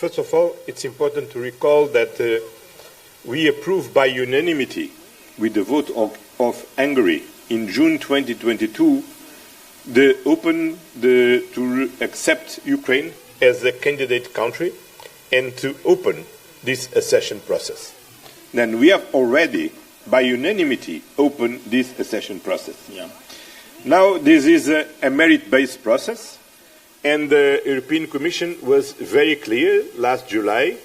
First of all, it's important to recall that we approved by unanimity, with the vote of Hungary in June 2022, to accept Ukraine as a candidate country and to open this accession process. Then we have already, by unanimity, opened this accession process. Yeah. Now this is a merit-based process, and the European Commission was very clear last July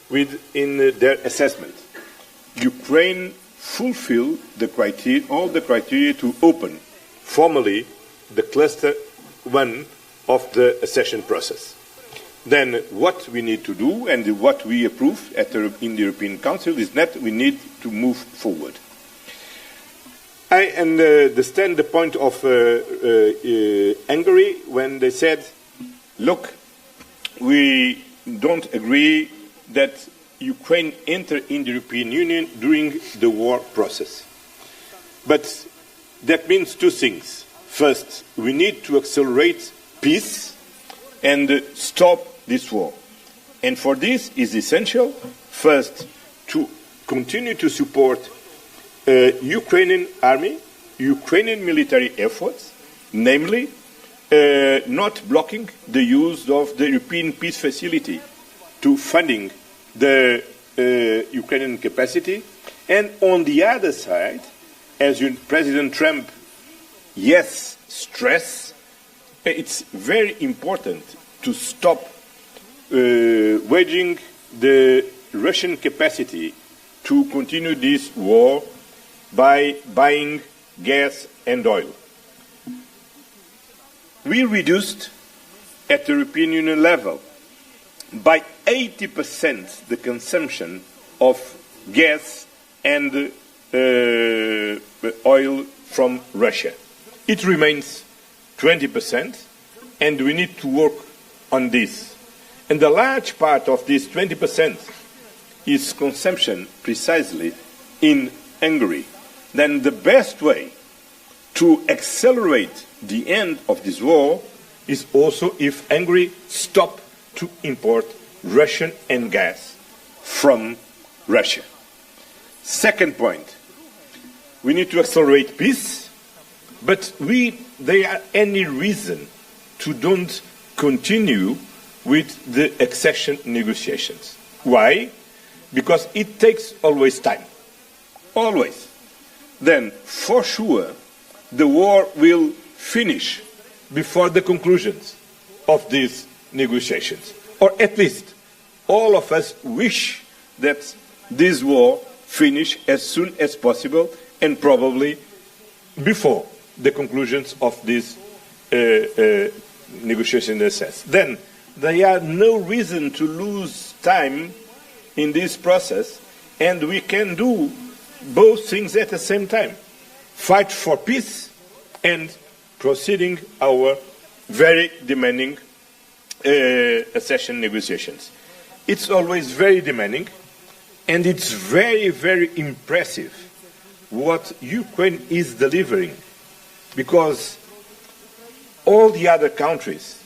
in their assessment. Ukraine fulfilled all the criteria to open formally the cluster 1 of the accession process. Then what we need to do and what we approved in the European Council is that we need to move forward. I understand the point of Hungary when they said, look, we don't agree that Ukraine entered in the European Union during the war process. But that means two things. First, we need to accelerate peace and stop this war. And for this is essential, first, to continue to support Ukrainian army, Ukrainian military efforts, namely not blocking the use of the European Peace Facility to funding the Ukrainian capacity. And on the other side, as President Trump stressed, it's very important to stop waging the Russian capacity to continue this war by buying gas and oil. We reduced at the European Union level by 80% the consumption of gas and oil from Russia. It remains 20%, and we need to work on this. And a large part of this 20% is consumption precisely in Hungary. Then the best way to accelerate the end of this war is also if Hungary stops to import Russian and gas from Russia. Second point, we need to accelerate peace, but there are any reason to don't continue with the accession negotiations. Why? Because it takes always time. Always. Then, for sure, the war will finish before the conclusions of these negotiations. Or at least, all of us wish that this war finish as soon as possible and probably before the conclusions of this negotiation process. Then, there are no reason to lose time in this process, and we can do both things at the same time. Fight for peace and proceeding our very demanding accession negotiations. It's always very demanding, and it's very, very impressive what Ukraine is delivering, because all the other countries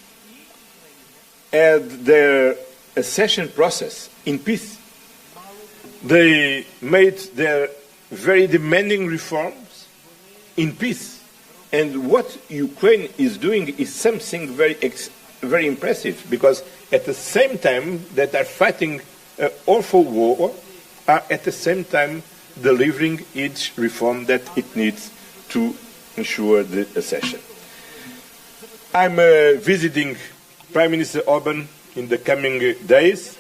had their accession process in peace. They made their very demanding reforms in peace. And what Ukraine is doing is something very impressive, because at the same time that they're fighting an awful war, are at the same time delivering each reform that it needs to ensure the accession. I'm visiting Prime Minister Orban in the coming days.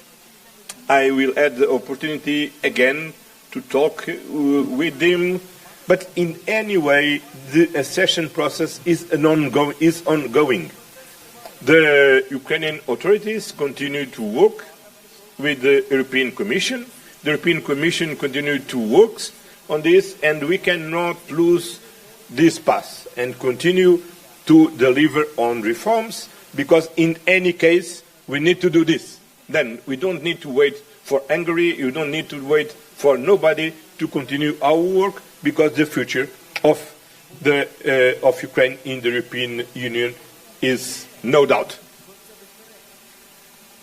I will have the opportunity again to talk with him, but in any way the accession process is ongoing. The Ukrainian authorities continue to work with the European Commission. The European Commission continues to work on this, and we cannot lose this path and continue to deliver on reforms, because in any case we need to do this. Then we don't need to wait for Hungary, you don't need to wait for nobody to continue our work, because the future of Ukraine in the European Union is no doubt.